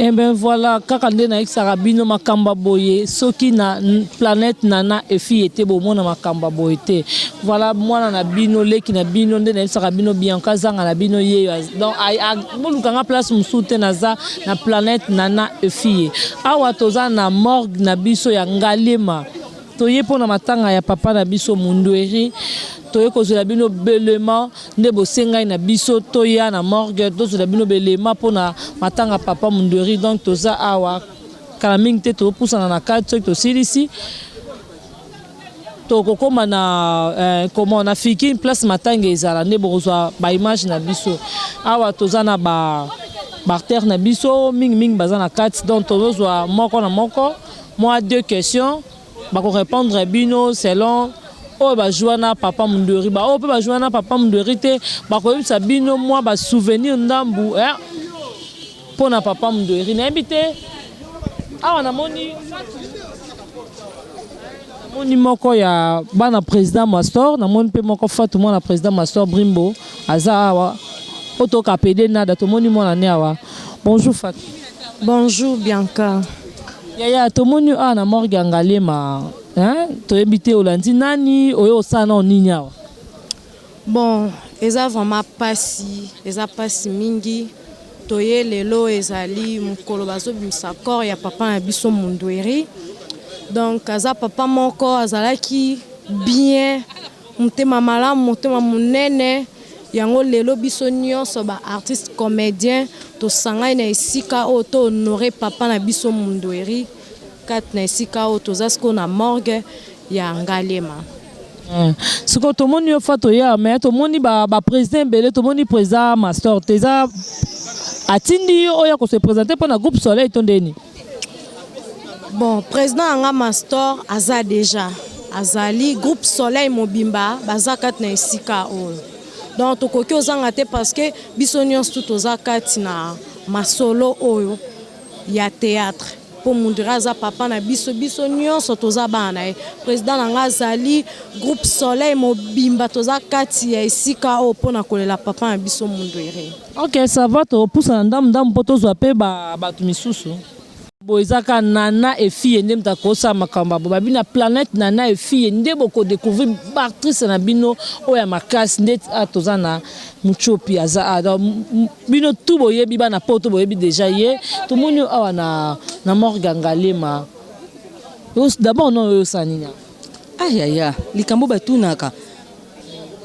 Eh ben voilà, kaka nde na exara bino makamba boye, soki na planète nana et fille était bon na makamba boye te. Voilà moi na bino leki na bino nde na exara bino bien kazanga na bino ye. Donc bolukanga place musute naza na planète nana et fille. Awa toza na morgue na biso ya Ngalema. Toye pona matanga ya papa na biso Mundweri. Toye kozela bino belema nde bosengai na biso toya na morgue tozela bino belema pona matanga papa Mundweri. Donc toza awa kala mingi te topusana na kati to silisi to kokoma na comment na fiki place matanga ezala nde bokozwa ba image na biso awa toza na ba barter na biso mingi baza na kati. Donc tozozwa moko na moko moi deux questions bako répondre bino selon oh ba joana papa Mundweri ba oh pe ba joana papa Mundweri te bako yebisa bino moi ba souvenir ndambu pona papa Mundweri na invité awa na moni moko ya bana président Mastor na moni pe moko Fatou na président Mastor Brimbo aza awa oto kapede nada to moni mona ne awa. Bonjour Fatou. Bonjour Bianca. Yaya to moni na morgue Ngalema to ebité olandi nani oyo sana onini awa. Bon, eza vraiment pasi mingi toye lelo ezali mukolo bazo bimisa corps ya papa na biso Mundweri. Donc aza papa moko azalaki bien mutema malamu mutema munene yango lelo biso nyonso ba artiste comédien to sangai na esika o to honorer papa na biso Mundweri kat na esika o to zasko na morgue ya Ngalema. Siko to moni yo fato ya mais to moni ba président belé to moni président Mastor teza atindi yo ya ko se présenter pour na groupe Soleil tondeni. Bon, président anga Mastor aza déjà azali groupe Soleil mobimba baza kat na esika o. Donc tokoki ozanga te parce que biso nyonso tout oza kati na masolo oyo ya théâtre pour Mundweri aza papa na biso nyonso toza bana président nanga azali groupe Soleil mobimba toza kati ya esika o pona kolela papa na biso Mundweri. OK, ça va to pousa ndam poto zo pe ba batu misusu. Boizaka nana et fille ndem ta kosa makamba bo babina planète nana et fille ndebo ko découvrir actrice na bino oya makasi ndet atozana muchopi aza bino tout boyebi bana poto boyebi déjà ye tout moni awa na morgue Ngalema. D'abord non yo sanina ayaya likambo batunaka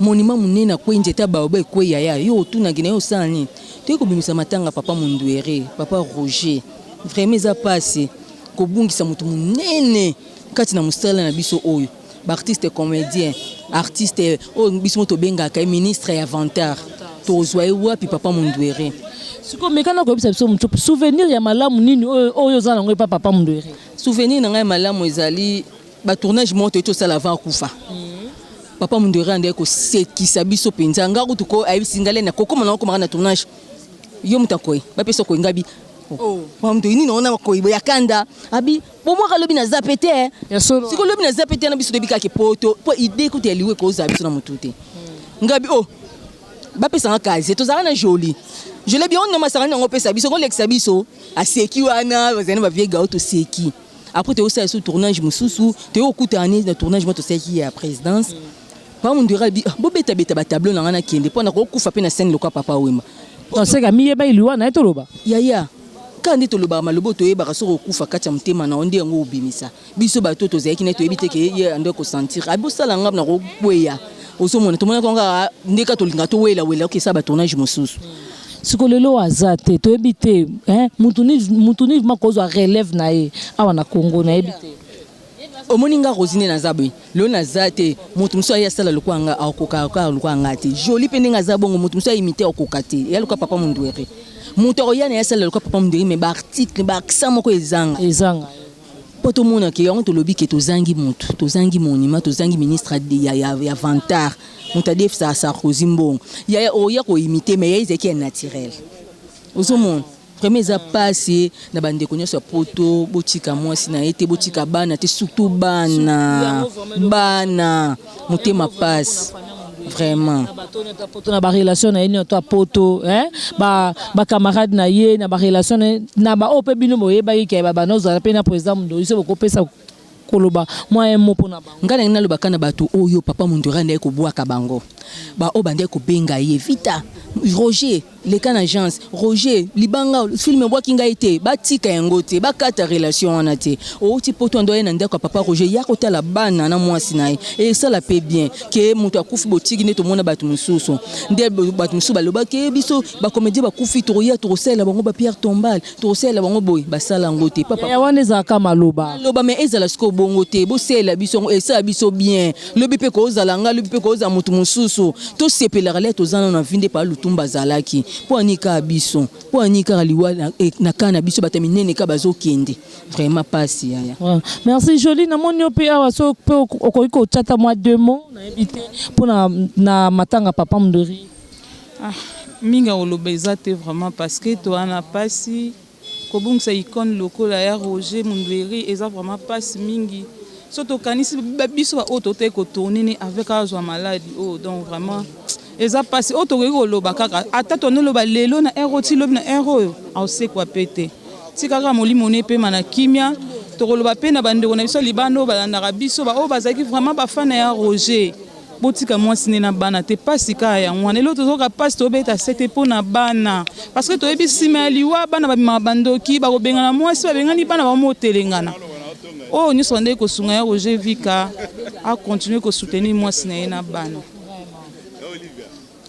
monima munena kwenje ta baoba ekwe yaya yo tunaki na yo sani te ko bimisa matanga papa Mundweri papa Roger. Vraiment ça passe ko bungisa mutu munene kati na mustala na biso oyo ba artiste comédien artiste o biso moto benga ka ministre ya vantar to zoe wapi papa Mundweri siko mekana ko bisa biso mutu souvenir ya malamu nini oyo za nango papa Mundweri. Souvenir na ngai malamu ezali ba tournage moto to sala avant kufa papa Mundweri ande ko sekisa biso penza ngaku to ko ayisingale na kokoma na ko na tournage yo mutakoi ba peso ko ngabi. Oh, mtu ini naona ko ibo yakanda abi bomo kalobi na zapete siko lobi na zapete na biso debi ka ke poto po ide ko te liwe ko za biso na mutute ngabi ba pesa nga kazi to za na joli je l'ai bien on ma sarana ngo pesa biso ko lexa biso aseki wana bazana ba viega auto seki après te osa sur tournage mususu te okutani na tournage moto seki ya présidence pa Mundweri bi bo beta ba tableau na ngana kende pona ko kufa pe na scène lokwa papa wema on sait gamiye ba iliwa na etoloba yaya kandi to loba malobo to yeba kasoko kufa kati ya mutema na onde yango obimisa biso bato to zaki na to yebite ke ye ande ko sentir abosala ngam na ko kweya osomona to mona konga ndeka to linga to wela ke sa ba tournage mususu sikolelo azate to yebite mutuni makozo relève na ye awa na Congo na yebite omoninga Rosine na zabwe lo na zate mutu muso ya sala lokwanga akoka lokwanga te joli pendinga zabongo mutu muso imiter okokate ya lokwa papa Mundweri mutu oyana ya sala lokwa papa Mundweri me ba article ba accent moko ezanga poto mona ke on to lobi ke to zangi mutu to zangi monima to zangi ministre ya vantar mutu adef sa Sarkozy mbongo ya oya ko imiter me ya ezeki naturel osomona premier za passé na bande konyo so poto botika mwasi na ete botika bana te surtout bana mutema passe vraiment. Na ba relation na yini to poto ba camarade na ye na ba relation na ba ope bino boye ba yike ba no za pe na président ndo iso ko pesa koloba moi un mot pona bango ngana ngina loba kana bato oyo papa Mundweri ndeko bwaka bango ba o bande ko benga ye vita Roger les can agence Roger libanga film bwaki ngai te batika yango te bakata relation wana te o ti poto ndo na ndeko papa Roger ya ko tala bana na mwasi naye et ça la paie bien ke mutu akufi botiki ne to mona bato mususu nde bato mususu baloba ke biso ba comédie ba kufi to ya to sela bango ba Pierre Tombal to sela bango boy basala ngo te papa ya wana za kama loba mais ezala sko bongo te bo sela biso et ça biso bien lobi pe ko zala nga lobi pe ko za mutu mususu to sepelaka le to zana na vinde pa lutumba zalaki po anika biso po anika liwa na kana biso bataminene ka bazokende vraiment pasi yaya. Merci Jolie na monyo pe awa so pe okoiko chata moi 2 mots na invité pour na matanga papa Mundweri. Minga olobeza te vraiment parce que to ana pasi ko bungsa icône lokola ya Roger Mundweri eza vraiment pasi mingi. Surtout kanisi biso ba auto te ko tourner avec azwa maladie oh donc vraiment eza pasi auto ko loba kaka ata to no loba lelo na ero ti lobi na ero au se kwa pete ti kaka molimo ne pe mana kimia to ko loba pe na bandeko na biso libano ba na biso ba o bazaki vraiment ba fana ya Roger botika mwasi ne na bana te pasi ka ya ngwana lelo to ka pasi to beta sete po na bana parce que to ebi sima liwa bana ba mabandoki ba ko bengana mwasi ba bengani bana ba motelengana. Oh, nous sommes des Kosunga, Roger Vika a continué à soutenir moi na bana.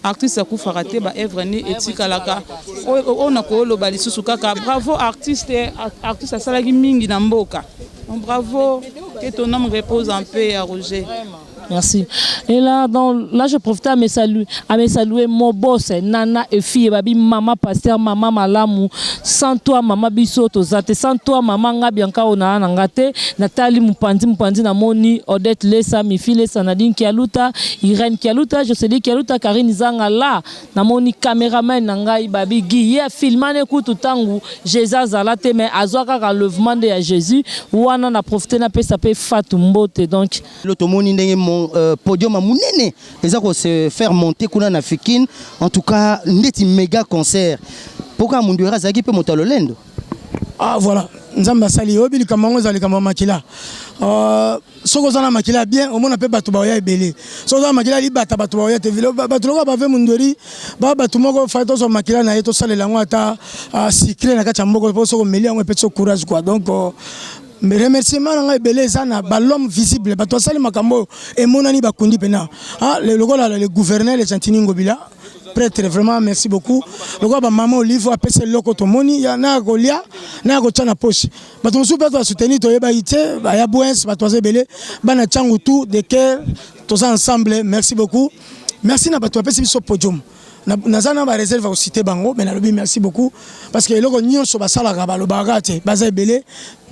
Artiste akufa raté ba œuvre ni éthique alaka. On a ko lo bali susukaka. Bravo artiste artiste asalaki mingi na mboka. Bravo, que ton âme repose en paix à Roger. Merci. Et là, je profite à me saluer mon boss, Nana et fille, babi, maman pasteur, maman malamu, sans toi, maman bisoto, zate, sans toi, maman nga bianca ona nangate, Nathalie Mupandi na moni, Odette Lesa, mi fille Sanadine Kialuta, Irène Kialuta, Jocelyne Kialuta, Karine Zanga là, na moni caméraman nangai babi Guy, filmane kutu tangu, Jésus zalate, mais azwaka ka levement de Jésus, wana na profité na pe sape Fatumbote donc. L'automoni ndenge podium à Mounene, ils ont se faire monter kuna na Fikine. En tout cas, un méga concert. Pourquoi Mundweri Zaki peut monter le lendo? Ah voilà, Nzamba Sali, Obi Kamango Zali Kamakila. Soko Zana Makila bien, au moins on peut battre Baya et Belé. Soko Zana Makila li bata battre Baya te vilo, battre loga bave Mundweri, battre Mogo Faito so Makila na yeto sale la ngwata sikre na kachambogo pour soko meli on peut so courage quoi. Donc mais remerciement nanga ebele sana balom visible bato sali makambo et monani bakundi pena le gouverneur les Santini Ngobila prêtre vraiment merci beaucoup le gars ba maman Olive a pese loko to moni ya na golia na go tana poche bato musu bato soutenir to yeba ité ba ya boens bato ebele bana changu tout de cœur tous ensemble merci beaucoup merci na bato pese biso podium nazana ba réserve au cité bango mais na lobi merci beaucoup parce que loko nyonso ba sala ga ba lo bagate baza ebele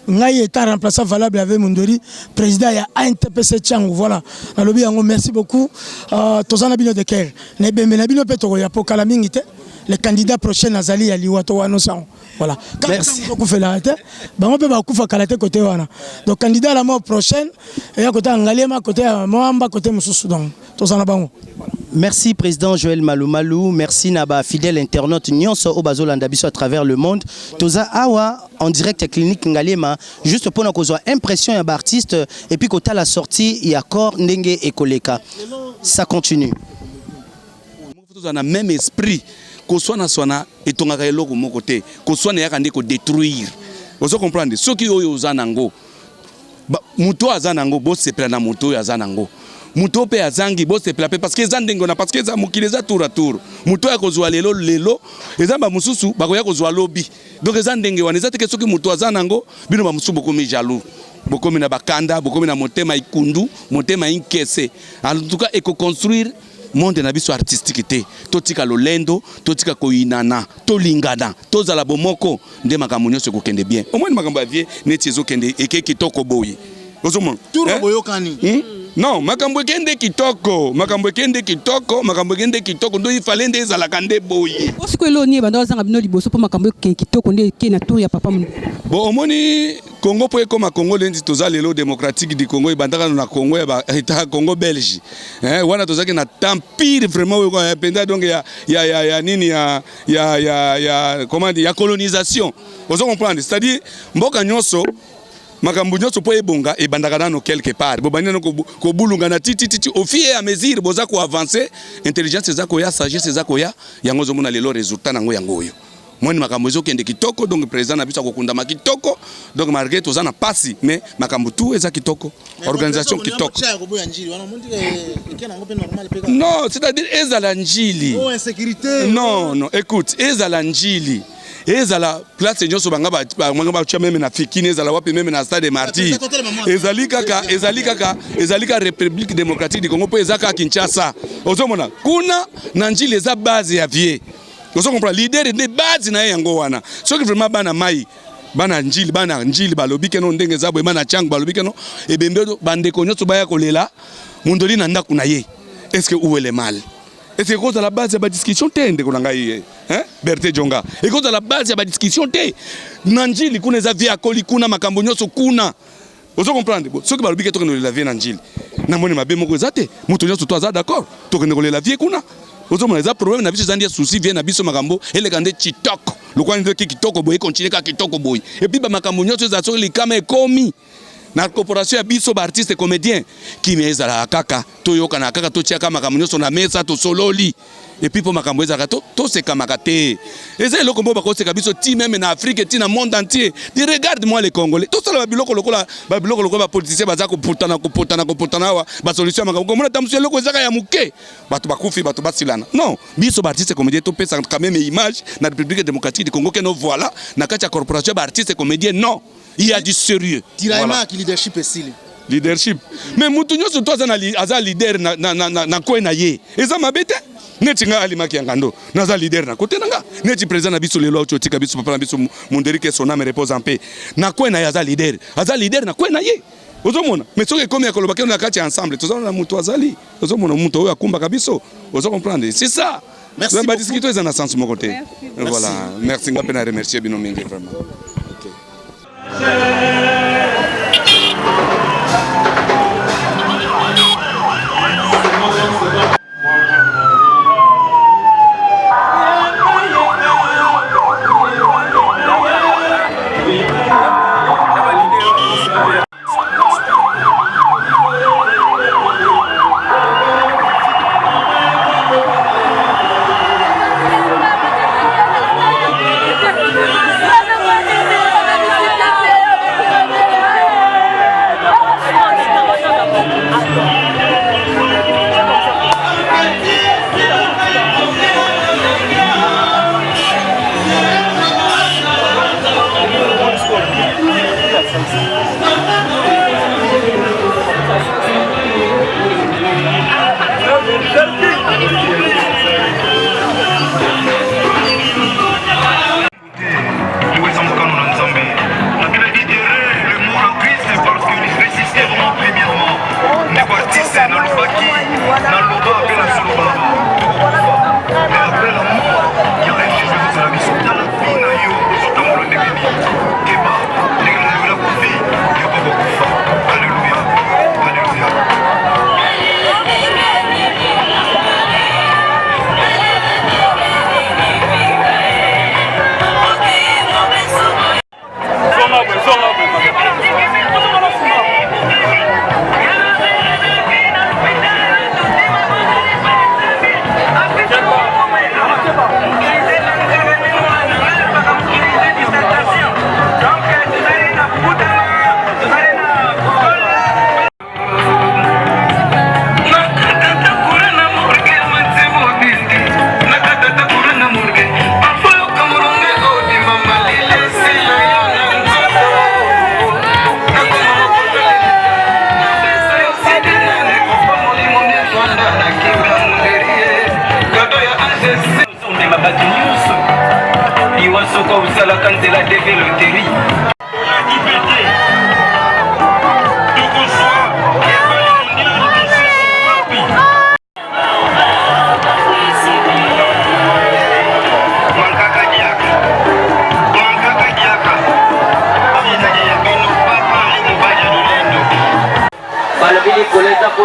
ngai étant remplaçant valable avec Mundweri président ya ANTPC Tchangu voilà na lobi yango merci beaucoup tozana bino de cœur na bembe na bino petoko ya pokala mingi te le candidat prochain nazali ya liwato wana sang voilà merci beaucoup fela te bango pe ba kufa kala te côté wana donc candidat à la mort prochaine et à côté Ngalema côté Moamba côté mususu donc tozana bango. Merci président Joël Malou, merci Naba fidèle internaute Nyonso Obazolanda biso à travers le monde. Toza awa en direct clinique Ngalema juste pour nous avoir impression d'un artiste et puis quand la sortie il y a corps ndenge et koleka. Ça continue. Nous avons même esprit qu'on soit na sona et ton eloko mon côté qu'on soit na yakande ko détruire. Vous comprenez ceux qui oyo zanango. Muto azanango bo sepela na muto azanango. Muto pe azangi bo sepela pe parce que zandengo na parce que za mukile za tour à tour muto ya kozwa lelo ezamba mususu bakoya kozwa lobby donc zandenge wana ezate ke soki muto azanango bino ba mususu bokomi jaloux bokomi na bakanda bokomi na motema ikundu motema inkese en tout cas eko construire monde na biso artistique te totika lolendo totika koinana tolingana tozala bomoko nde makambo nyonso kokende bien au moins makambo ya vie neti ezokende eke kitoko boye ozomona tour boyokani non makambo ekende kitoko ndo ifale nde ezalaka nde boye osiko eloni bando zanga bino liboso po makambo kitoko nde ke na tour ya papa Mundweri bon omoni Congo pour comme Congo lendi toza lelo démocratique du Congo ibandaka na Congo ya état Congo belge wana toza na tempire vraiment penda donc ya nini ya comment dire ya colonisation vous comprenez c'est-à-dire mboka nyonso makambo nyonso po ebonga ebandaka nano quelque part bobani nano ko bulunga na titi au fur et à mesure boza ko avancer intelligence ezako ya sagesse ezako ya yango zo mona lelo résultat nango yango yo moi makambo ezo kende kitoko donc président na biso akokunda makitoko donc malgré toza na pasi mais makambo tout eza kitoko organisation kitoko non c'est-à-dire ezala njili non écoute ezala njili ezala place nyonso banga ba même na fikini ezala wapi même na stade Martyrs ezali kaka République démocratique du Congo po ezaka Kinshasa ozomona kuna na njili eza base ya vie. Vous comprenez, leader de base na yango wana. Ce qui vraiment bana mai, bana njili balobi keno ndenge zabo bana chang balobi keno e bembe bande konyo to baya kolela mundoli na ndaku na ye. Est-ce que où est le mal? Et c'est cause à la base de la discussion tende konanga ye. Berté Djonga. Et cause à la base de la discussion te. Nanjili kuna za via koli kuna makambo nyoso kuna. Vous comprenez? Ce que balobi keto kono la vie nanjili. Na moni mabe moko zate. Muto nyoso to za d'accord. To kono la vie kuna. Ozo les problème na biso zandia souci vient na biso makambo ele kande kitoko lokwa ndio kitoko boy continue ka kitoko boy et puis ba makambo nyoto za so likama ekomi na corporation ya biso ba artiste comédien qui meza la kaka to yoka na kaka to tia kama makambo nyoto na mesa to sololi et puis pour makambo eza ka to se kama kate eza eloko mbo ba ko se biso ti même na Afrique ti na monde entier dis regarde moi les Congolais to sala ba biloko lokola ba politicien baza ko putana wa ba solution makambo mona tamsu eloko eza ka ya muke bato bakufi bato basilana non biso ba artiste comédien to pesa quand même image na République démocratique du Congo que nous voilà na kati ya corporation ba artiste comédien non il y a du sérieux voilà. Leadership est leadership mais mutu nyoso to aza leader na ko na ye eza mabete neti nga alimaki ngando naza leader na côté nanga neti président na biso lelo ocho tika biso papa na biso munderi ke son âme repose en paix na ko na aza leader na ko na ye ozomona mais soki comme yakoloba ke na kati ensemble tozana mutu azali ozomona mutu oyo akumba kabiso ozo comprendre c'est ça. Merci beaucoup. Discuter dans sens mon côté. Voilà, merci ngapena na remercier bino mingi vraiment.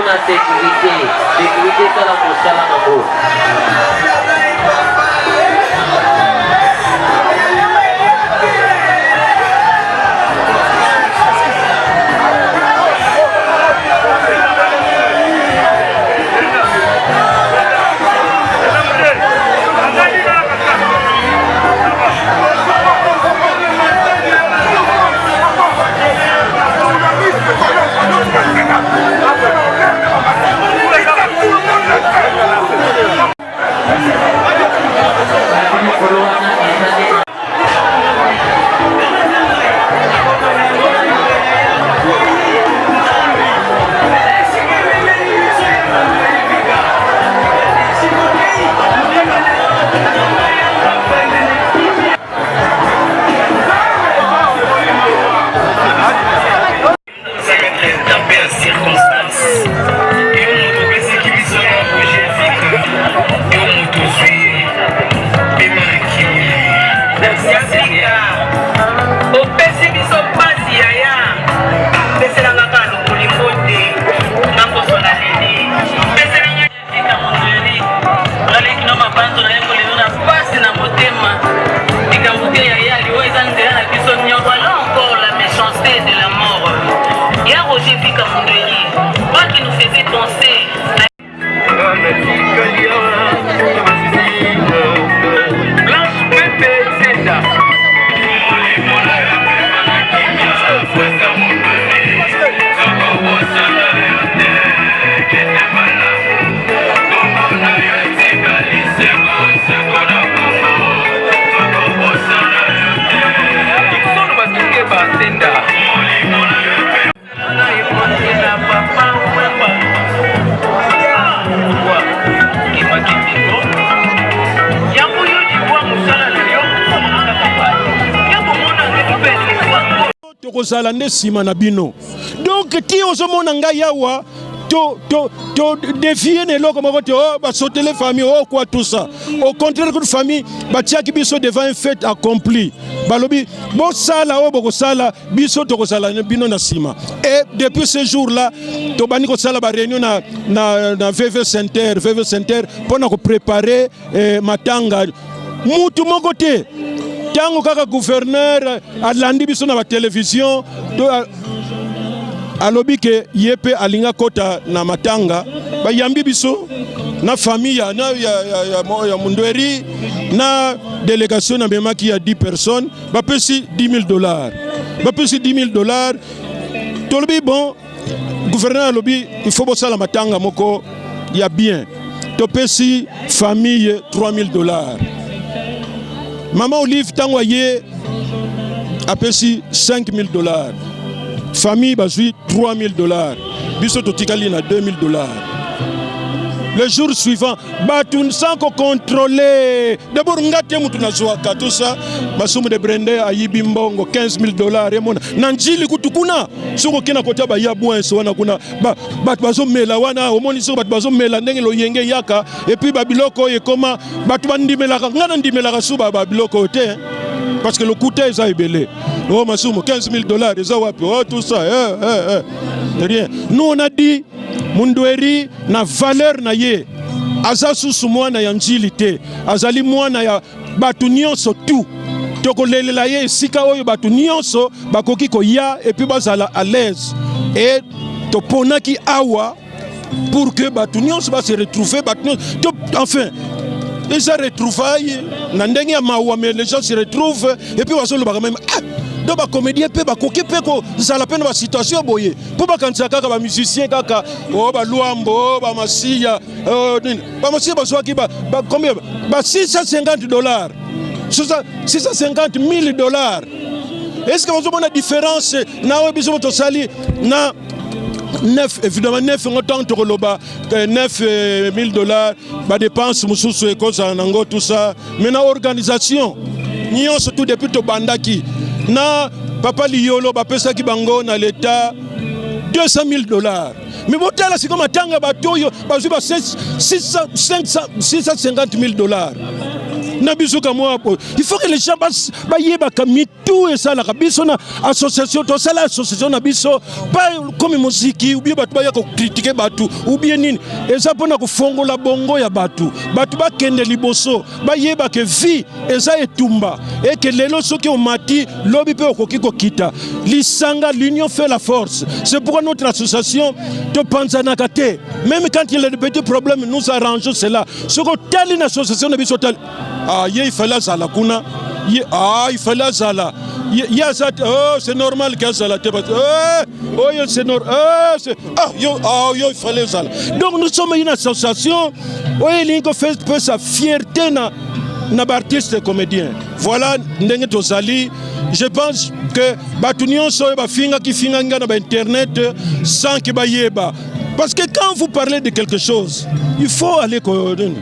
na sécurité tala kosala nango. tokozala nde nsima na bino. Donc ti ozomona ngai awa to défier na eloko moko te basotele famille quoi tout ça. Au contraire que famille batiaki biso devant un fait accompli. Balobi bosala o bokosala biso tokozala bino na nsima. Et depuis ce jour là tobani kosala ba réunion na VV Center pour préparer matanga mutu moko te. Tango kaka gouverneur alandi biso na ba télévision alobi ke yepe alinga kota na matanga ba yambi biso na famille ya Mundweri na délégation na memaki ya 10 personnes ba pesi $10,000 ba pesi $10,000 tolobi bon gouverneur alobi il faut bosala matanga moko ya bien to pesi famille $3,000. Maman Olive Tangoye a payé $5,000. Famille bazui $3,000. Biso totikali na $2,000. Le jour suivant, batun sans contrôler. D'abord ngate mutu na zoaka tout ça. Basumu de Brende a yibimbongo $15,000 et mona. Nanjili kutukuna. Soko kina kota ba ya bwenso wana kuna bat bazo mela wana omoni soko bat bazo mela ndenge lo yenge yaka et puis babiloko e koma bat bandimela ngana ndimela suba babiloko te parce que le coût est ebelé. Oh masumu $15,000 eza wapi oh tout ça rien. Nous on a dit Mundweri na valeur na ye aza susu mwana ya njili te azali mwana ya batu nyonso tu tokolelela ye sika oyo batu nyonso bakoki koya et puis bazala à l'aise et toponaki awa pour que batu nyonso ba se retrouver batu enfin les retrouvailles na ndenge ya mawa mais les gens se retrouvent et puis bazolo ba même do ba comédien pe ba koki pe ko zala pe na situation boye po ba kanisa kaka ba musicien kaka ba luambo ba masiya ba masiya ba swaki ba combien ba $650 $650,000. Est-ce que vous avez une différence na obiso to sali na 9 évidemment 9 autant to loba $9,000 ba dépenses mususu e koza nango tout ça mais na organisation nion surtout depuis to bandaki na papa liolo ba pesa ki bango na l'état $200,000 mais botala si comme tanga batoyo ba $650,000 na biso kamwa il faut que les gens bayeba kamitu esala biso na association to sala association na biso pas comme musique ou bien batu baya ko critiquer batu ou bien nini eza pona ko fongola bongo ya batu ba kende liboso bayeba que vie eza etumba et que lelo soki omati lobi pe okoki ko kita lisanga l'union fait la force. C'est pourquoi notre association te pense à Nakate. Même quand il y a des petits problèmes, nous arrangeons cela. Ce que telle une association de bisotal, il fallait ça la kuna, il fallait ça là. C'est normal qu'il y ait ça là. C'est normal. Il fallait ça là. Donc nous sommes une association où il fait sa fierté na artiste comédien. Voilà ndenge tozali. Je pense que batunion so ba finga ki finga nga na internet sans que ba yeba. Parce que quand vous parlez de quelque chose, il faut aller coordonner.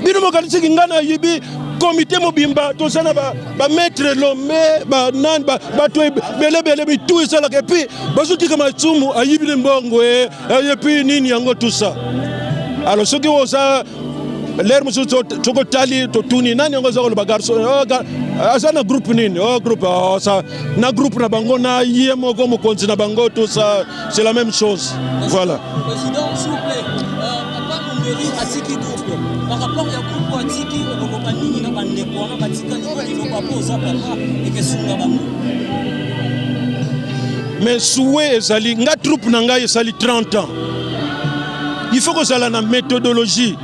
Bino mokanisi ngana yibi comité mobimba to sana ba mettre l'homme ba nan ba to bele tout ça là et puis bazuti kama tsumu ayibi mbongo et puis nini yango tout ça. Alors ce qui osa l'air musu toko tali to tuni nani ngo zolo bagarso asana groupe nini groupe ça na groupe na bango na yemo comme konti na bango tout ça c'est la même chose. Voilà. Président, s'il vous plaît, papa Munderi atiki groupe par rapport ya groupe atiki ko ba nini na bande ko na batika ni ko posa papa et que sunga bango. Mais souhait ezali nga troupe na ngai ezali 30 ans. Il faut que ça la méthodologie.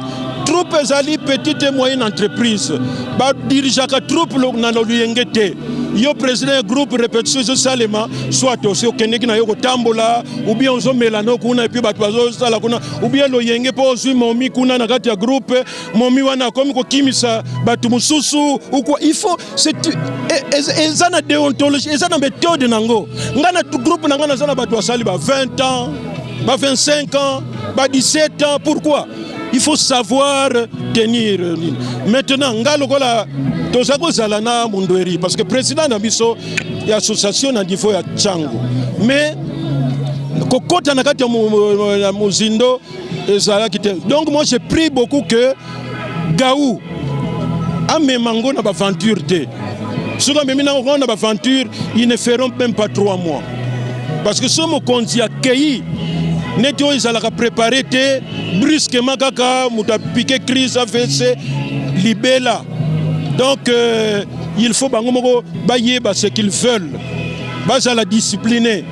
Troupe ezali petite et moyenne entreprise. Ba dirigeaka troupe na luyengete. Yo président groupe répétition so salema soit aussi au Kenya na yo tambola ou bien ozo melano kuna et puis ba bazo sala kuna ou bien loyenge po ozui momi kuna na kati ya groupe momi wana comme ko kimisa batu mususu ou quoi il faut c'est ezana déontologie ezana méthode nango ngana groupe na ngana zana batu asali ba 20 ans ba 25 ans ba 17 ans pourquoi il faut savoir tenir. Maintenant, ngalokola tozako zalana Mundweri parce que président Nabiso et association na niveau ya Tchango. Mais kokota na kati ya muzindo ezala kite. Donc moi j'ai pris beaucoup que Gaou amemango na aventure te. Souvent même na on na aventure, ils ne feront même pas 3 mois. Parce que ce mo konzi accueilli Netio ils allaient préparer brusquement kaka muta piqué crise AVC libella. Donc il faut bangomoko bayeba ce qu'ils veulent. Baza la discipliner.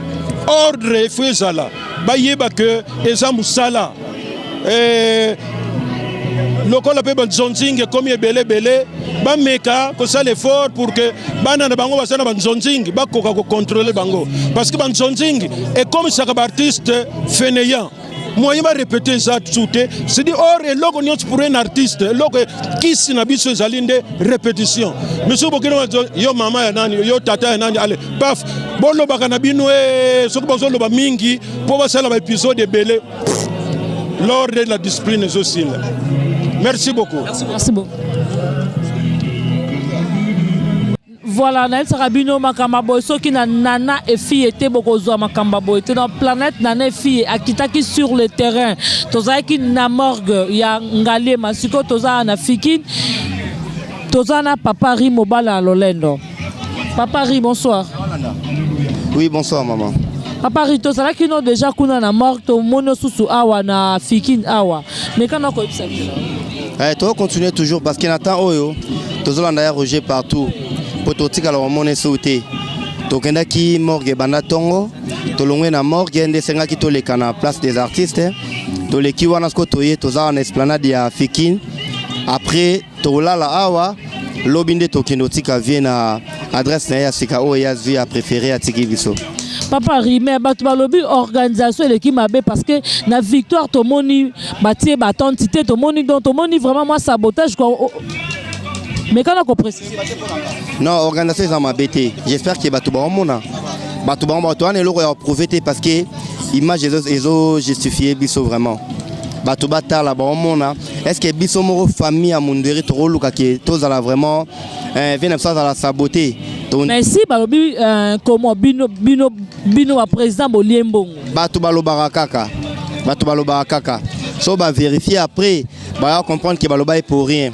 Ordre et faut zala. Bayeba que ezamu sala. Lokola pe banzonzing comme belé ba meka ko ça l'effort pour que bana na bango basana banzonzing ba koka ko contrôler bango parce que banzonzing est comme ça artiste fainéant. Moi il m'a répété ça tout c'est dit or et logo nyot pour un artiste logo qui na biso zalinde répétition monsieur bokino yo mama ya nani yo tata ya nani allez paf bolo baka na bino soko bozo lo ba mingi po basala ba épisode belé l'ordre de la discipline aussi. Merci beaucoup. Merci beaucoup. Voilà, Naël Sarabino Makamba Boy, ceux qui nana et fille étaient beaucoup de Makamba Boy. Dans la planète, nana et fille, Akitaki sur le terrain. Toza qui na morgue, il y a Ngalé, Masiko, Toza na Fikin, Toza na Papa Ri Mobala Lolendo. Papa Ri, bonsoir. Oui, bonsoir, maman. Papa Ri, Toza qui n'ont déjà kuna na morgue, to mono susu awa na Fikin awa. Mais quand on a ça. Tu vas continuer toujours parce qu'il y a tant Oyo, Toza n'a Roger partout. Pototika la monnaie sauté. Tokenda ki morgue banda tongo, tolongwe na morgue nde senga ki toleka na place des artistes. Toleki wana sko toye toza na esplanade ya Fikin. Après tolala awa lobinde tokendo tika vie na adresse na ya sika o ya vie a préféré à tiki biso. Papa Rimé batu balobi organisation l'équipe mabe parce que na victoire to moni batie batantité to moni donc to moni vraiment moi sabotage quoi. Mais quand on précise. Non, organisation ça m'a bêté. J'espère que Batouba Omona. Batouba Omona est l'eau profité parce que l'image est justifiée biso vraiment. Batouba Tala Omona. Est-ce que biso moro famille à Munderi Toro Luka qui est tous à la vraiment vient à la saboter. Merci balobi comment bino à président Boliembo. Batouba Lobarakaka. Batouba Lobarakaka. So ba vérifier après, ba comprendre que Baloba est pour rien.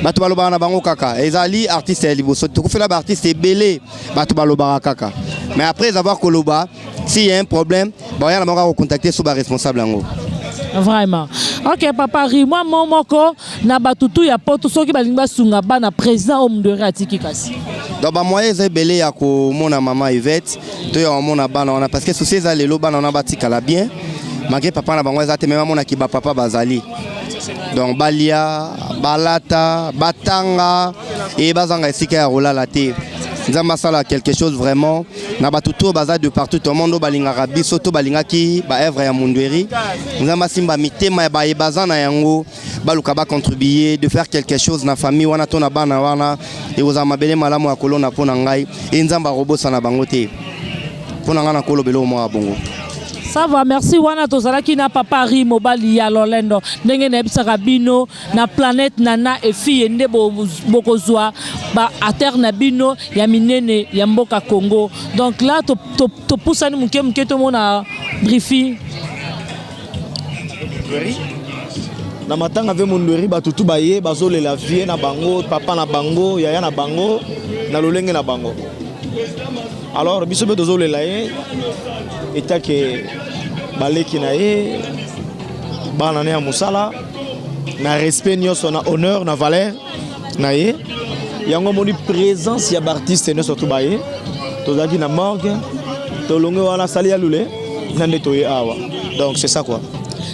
bato balobaka na bango kaka ezali artiste ya liboso tokofela ba artiste ebele bato balobaka kaka mais après avoir koloba s'il y a un problème baya na bango contacter sur ba responsable yango. Vraiment. Ok, papa, moi, moko, na batutu ya poto, soki balinga sunga ba na président au Mundweri atiki kasi. Donc, bah, moi, j'ai belé à mon maman Yvette, tu as mon abana, parce que si c'est les lobans, on a bâti qu'à la bien, malgré papa n'a pas moi, j'ai même mon akiba papa Bazali. Donc, Balia, Balata, Batanga, et Bazanga ici qui a roulé la thé. Nous avons quelque chose vraiment. Nous avons tout de partout. Tout le monde balinga rabi, surtout balinga qui ba œuvre ya Mundweri. Nous avons simba mitema ba ebazana yango baluka ba contribuer de faire quelque chose na famille wana tona bana wana et vous amabele malamu ya kolona pona ngai et nzamba robosa na bango te. Pona ngana kolo belo mo bongo. Ça va, merci wana tozalaki na papa ri mobali ya Lolendo ndenge na ebisaka bino na planète nana et fille nde bokozwa ba ater na bino ya minene ya mboka Congo. Donc là to pusani muke to mona brifi na matanga ve Mundweri batutu baye bazolela vie na bango papa na bango yaya na bango na lolenge na bango. Alors biso be dozolela ye etake baleki na ye bana ya musala na respect nyonso na honneur na valeur na ye yango moni présence ya artiste ne surtout baye tozaki na morgue tolonge wana sali ya lule nande toye awa donc c'est ça quoi.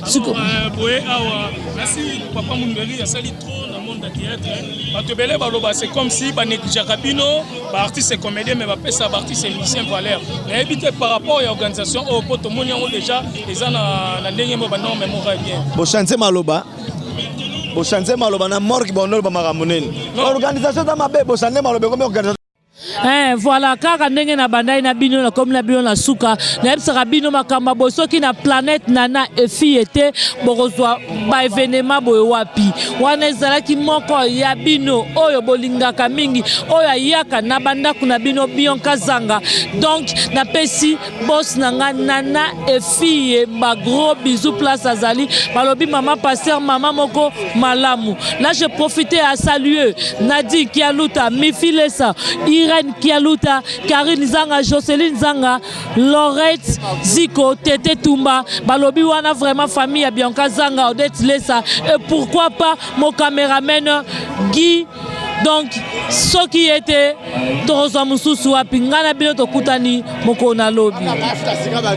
Siko boye awa merci papa Mundweri asali trop na monde de théâtre bato belé baloba c'est comme si ba négligeaka bino ba artiste comédien mais ba pesa ba artiste musicien valeur mais éviter par rapport à organisation au poto moni yango déjà eza na ndenge mo ba non mémoire bien bo chance maloba na morgue bonol ba maramonene organisation da mabe bo chance maloba comme organisation. Voilà, kaka ndenge na bandai na bino na comme na bino na suka na ebisaka bino makamba boy soki na planète nana efi ete bokozwa ba événement boy wapi wana ezalaki moko ya bino oyo bolingaka mingi oyo ayaka na bandako na bino Bianca Zanga. Donc na pesi boss nanga nana efi ba gros bisous place azali balobi maman pasteur maman moko malamu. Là je profitais à saluer Nadi Kialuta Mifilesa Irène Kialuta, Karine Zanga, Jocelyn Zanga, Laurette Ziko, Tete Tumba, Balobi wana vraiment famille à Bianca Zanga, Odette Lessa et pourquoi pas mon caméraman Guy. Donc ce qui était Torosa Mususu Apingana Bino Tokutani Moko na lobby.